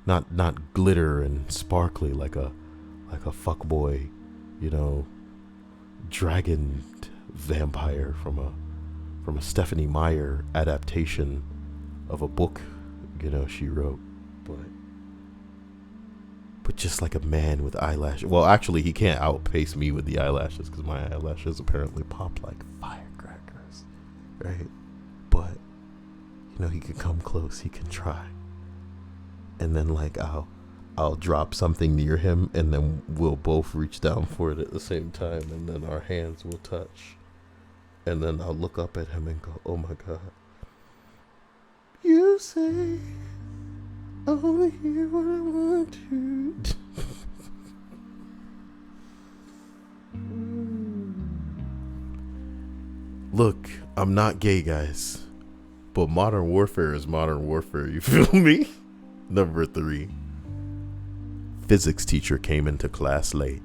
Not glitter and sparkly like a fuckboy, dragon vampire from a Stephanie Meyer adaptation of a book, she wrote. But just like a man with eyelashes. Well, actually, he can't outpace me with the eyelashes because my eyelashes apparently pop like firecrackers, right? But he can come close. He can try, and then like I'll drop something near him, and then we'll both reach down for it at the same time, and then our hands will touch, and then I'll look up at him and go, "Oh my God." You say I wanna hear what I want to. Look, I'm not gay, guys, but Modern Warfare is Modern Warfare, you feel me? Number 3. Physics teacher came into class late,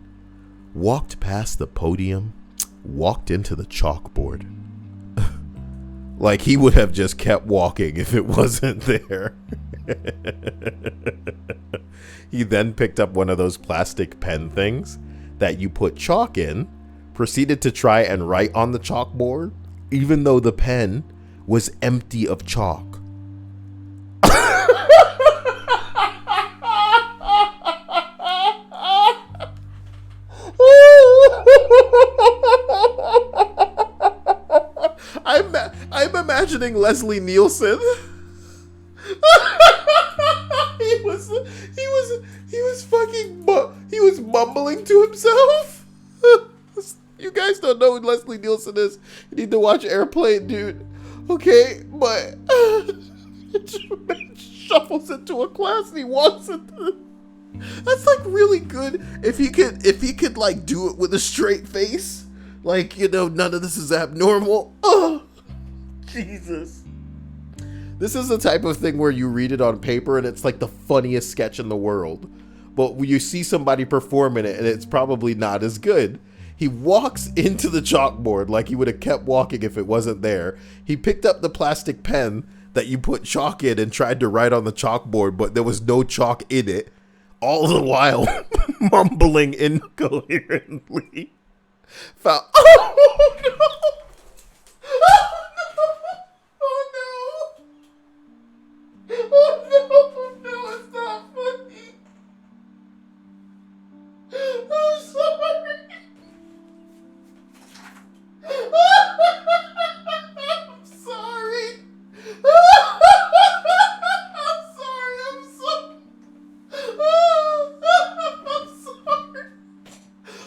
walked past the podium, walked into the chalkboard. Like he would have just kept walking if it wasn't there. He then picked up one of those plastic pen things that you put chalk in, proceeded to try and write on the chalkboard, even though the pen was empty of chalk. I'm imagining Leslie Nielsen mumbling to himself. You guys don't know who Leslie Nielsen is. You need to watch Airplane, dude. Okay, but shuffles into a class and he walks into. That's like really good if he could like do it with a straight face, like, you know, none of this is abnormal. Oh, Jesus. This is the type of thing where you read it on paper and it's like the funniest sketch in the world, but when you see somebody performing it and it's probably not as good. He walks into the chalkboard like he would have kept walking if it wasn't there. He picked up the plastic pen that you put chalk in and tried to write on the chalkboard, but there was no chalk in it, all the while mumbling incoherently. Oh no! Oh no! Oh no, it's not funny. I'm sorry. I'm sorry. I'm sorry. I'm sorry.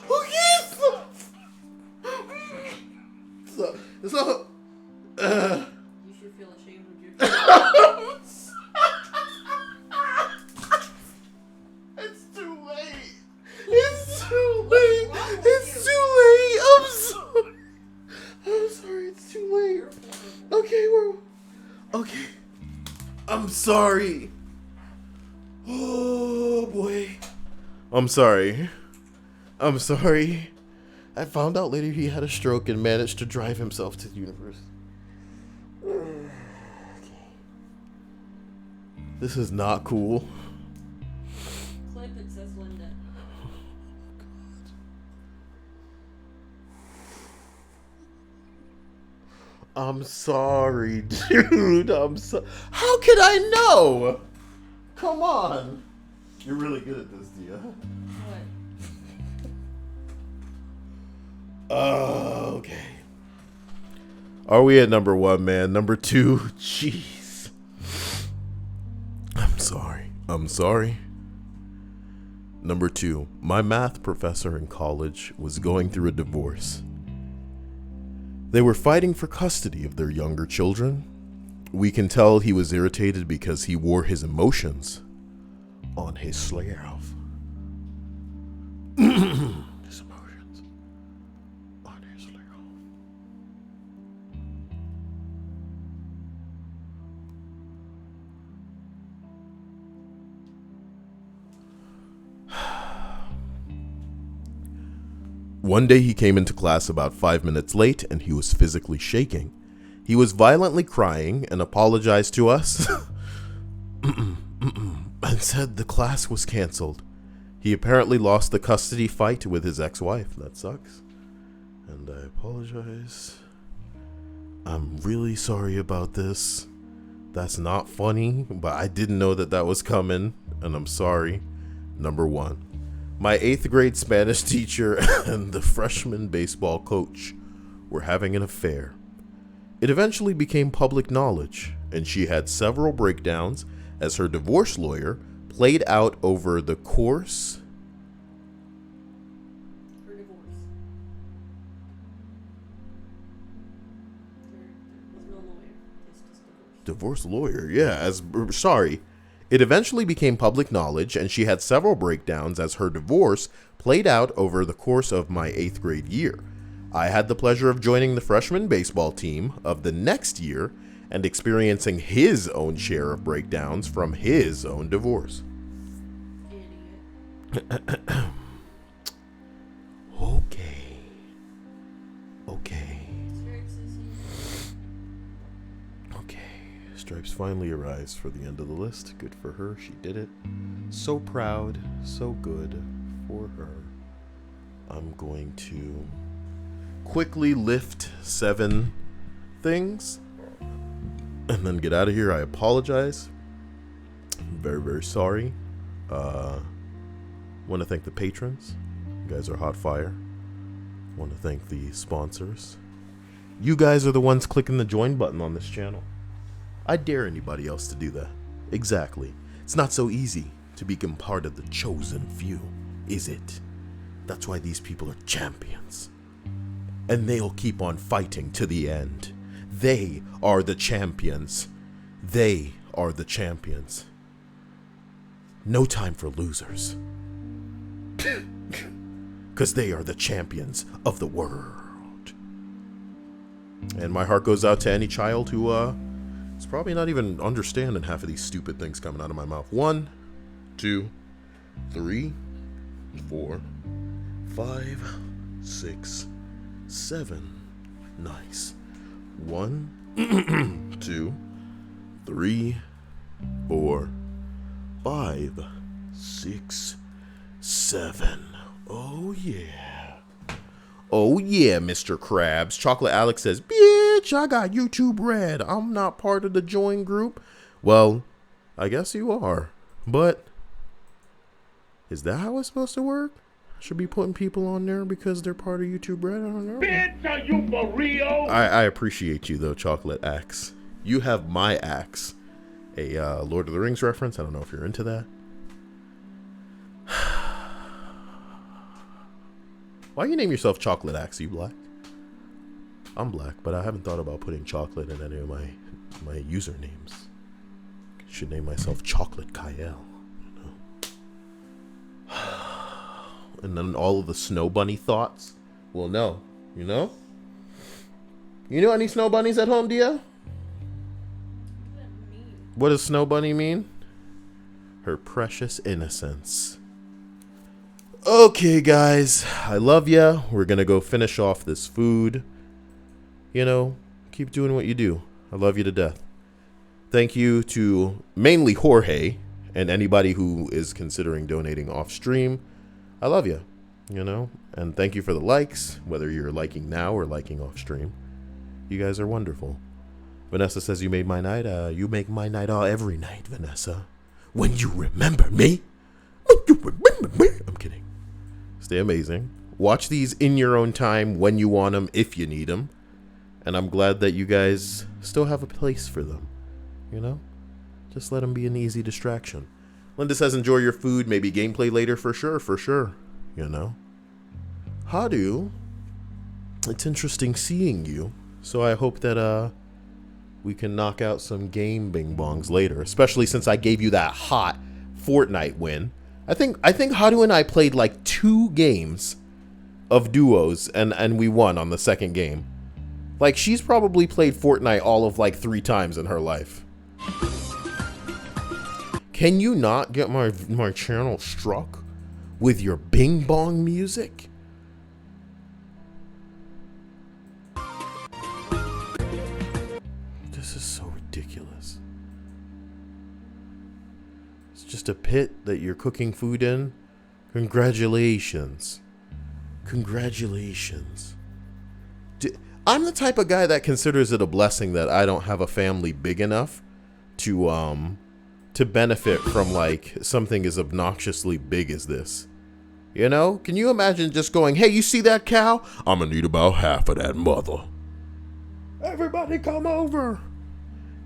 Okay, so, You should feel ashamed of yourself. It's too late. It's too late. It's too late. I'm sorry. I'm sorry. It's too late. Okay, okay. I'm sorry. Oh boy. I'm sorry. I'm sorry. I found out later he had a stroke and managed to drive himself to the university. This is not cool. Clip it, says Linda. I'm sorry, dude. How could I know? Come on. You're really good at this, Dia. What? Okay. Are we at number 1, man? Number 2? Jeez. I'm sorry. Number 2. My math professor in college was going through a divorce. They were fighting for custody of their younger children. We can tell he was irritated because he wore his emotions on his sleeve. His emotions on his sleeve. One day he came into class about 5 minutes late and he was physically shaking. He was violently crying and apologized to us and said the class was canceled. He apparently lost the custody fight with his ex-wife. That sucks. And I apologize. I'm really sorry about this. That's not funny, but I didn't know that was coming, and I'm sorry. Number 1. My 8th grade Spanish teacher and the freshman baseball coach were having an affair. It eventually became public knowledge, and she had several breakdowns as her divorce lawyer played out over the course. Her divorce. There was no lawyer. It's just divorce. Divorce lawyer, yeah, sorry. It eventually became public knowledge, and she had several breakdowns as her divorce played out over the course of my 8th grade year. I had the pleasure of joining the freshman baseball team of the next year and experiencing his own share of breakdowns from his own divorce. Idiot. Okay. Stripes finally arrives for the end of the list. Good for her. She did it. So proud. So good for her. I'm going to quickly lift 7 things and then get out of here. I apologize. I'm very, very sorry. Want to thank the patrons. You guys are hot fire. Want to thank the sponsors. You guys are the ones clicking the join button on this channel. I dare anybody else to do that. Exactly. It's not so easy to become part of the chosen few, is it? That's why these people are champions. And they'll keep on fighting to the end. They are the champions. They are the champions. No time for losers. Because they are the champions of the world. And my heart goes out to any child who is probably not even understanding half of these stupid things coming out of my mouth. 1, 2, 3, 4, 5, 6, 7. Nice. 1, 2, 3, 4, 5, 6, 7. Oh yeah. Oh yeah, Mr. Krabs. Chocolate Alex says, bitch, I got YouTube Red. I'm not part of the join group. Well, I guess you are. But is that how it's supposed to work? Should be putting people on there because they're part of YouTube Red? I don't know. Bitch, are you for real? I appreciate you though, Chocolate Axe. You have my axe. A Lord of the Rings reference. I don't know if you're into that. Why you name yourself Chocolate Axe? Are you black? I'm black, but I haven't thought about putting chocolate in any of my usernames. Should name myself Chocolate Kyle. You know? And then all of the Snow Bunny thoughts. Well, no. You know? You know any Snow Bunnies at home, Dia? What does Snow Bunny mean? Her precious innocence. Okay, guys. I love ya. We're gonna go finish off this food. You know, keep doing what you do. I love you to death. Thank you to mainly Jorge and anybody who is considering donating off stream. I love you, you know, and thank you for the likes, whether you're liking now or liking off stream. You guys are wonderful. Vanessa says you made my night. You make my night every night, Vanessa. When you remember me. When you remember me. I'm kidding. Stay amazing. Watch these in your own time when you want them, if you need them. And I'm glad that you guys still have a place for them. You know? Just let them be an easy distraction. Linda says enjoy your food. Maybe gameplay later for sure. For sure. You know? Hadu. It's interesting seeing you. So I hope that we can knock out some game bing bongs later. Especially since I gave you that hot Fortnite win. I think Hadu and I played like 2 games of duos and we won on the second game. Like, she's probably played Fortnite all of like 3 times in her life. Can you not get my channel struck with your bing bong music? This is so ridiculous. It's just a pit that you're cooking food in. Congratulations. Congratulations. I'm the type of guy that considers it a blessing that I don't have a family big enough to benefit from like something as obnoxiously big as this. You know? Can you imagine just going, hey, you see that cow? I'm gonna need about half of that, mother. Everybody come over.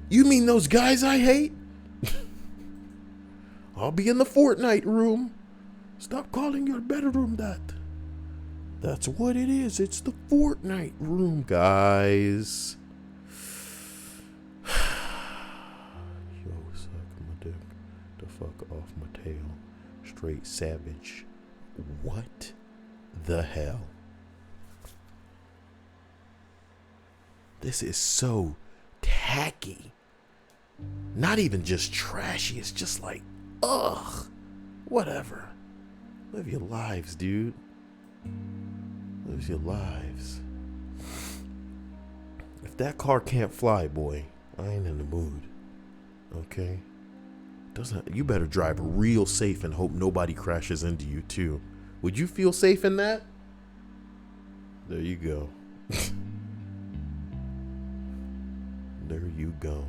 You mean those guys I hate? I'll be in the Fortnite room. Stop calling your bedroom that. That's what it is. It's the Fortnite room, guys. Yo, suck my dick. The fuck off my tail. Straight savage. What the hell? This is so tacky. Not even just trashy. It's just like, ugh. Whatever. Live your lives, dude. Live your lives. If that car can't fly, boy, I ain't in the mood. Okay? You better drive real safe and hope nobody crashes into you too. Would you feel safe in that? There you go. There you go.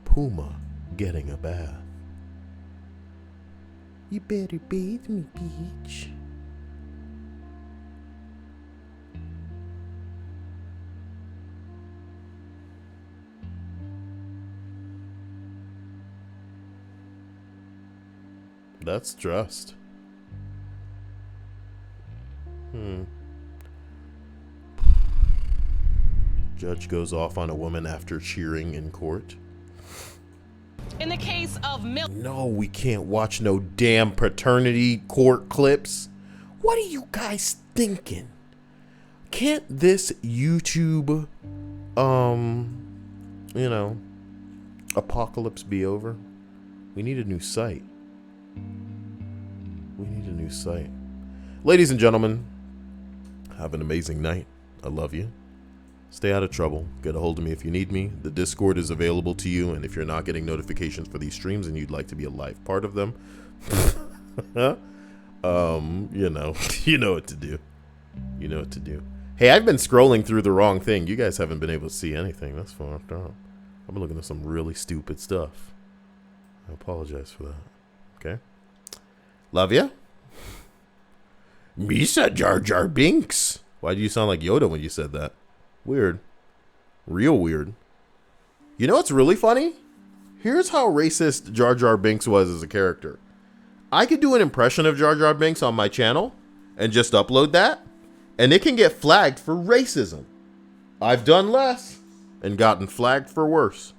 Puma getting a bath. You better bathe me, bitch. That's trust. Judge goes off on a woman after cheering in court. In the case of No, we can't watch no damn paternity court clips. What are you guys thinking? Can't this YouTube, apocalypse be over? We need a new site. Ladies and gentlemen, have an amazing night. I love you. Stay out of trouble. Get a hold of me if you need me. The Discord is available to you, and if you're not getting notifications for these streams and you'd like to be a live part of them, you know what to do. You know what to do. Hey, I've been scrolling through the wrong thing. You guys haven't been able to see anything. That's fucked up. I've been looking at some really stupid stuff. I apologize for that. Okay? Love ya. Misa Jar Jar Binks. Why do you sound like Yoda when you said that? Weird. Real weird. You know what's really funny? Here's how racist Jar Jar Binks was as a character. I could do an impression of Jar Jar Binks on my channel and just upload that, and it can get flagged for racism. I've done less and gotten flagged for worse.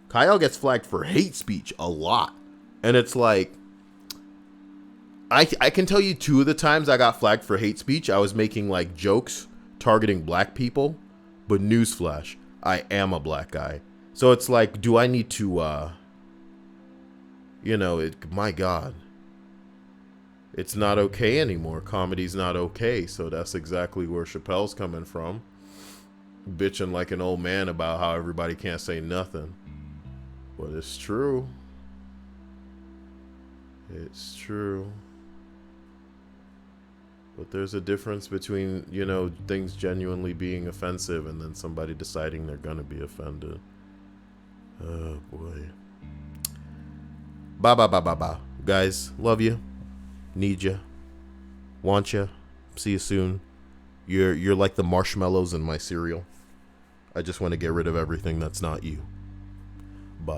Kyle gets flagged for hate speech a lot. And it's like, I can tell you 2 of the times I got flagged for hate speech, I was making like jokes targeting black people. But newsflash, I am a black guy. So it's like, do I need to, my God. It's not okay anymore. Comedy's not okay. So that's exactly where Chappelle's coming from. Bitching like an old man about how everybody can't say nothing. But it's true. It's true. But there's a difference between, things genuinely being offensive and then somebody deciding they're going to be offended. Oh, boy. Bye. Guys, love you. Need you. Want you. See you soon. You're like the marshmallows in my cereal. I just want to get rid of everything that's not you. Bye.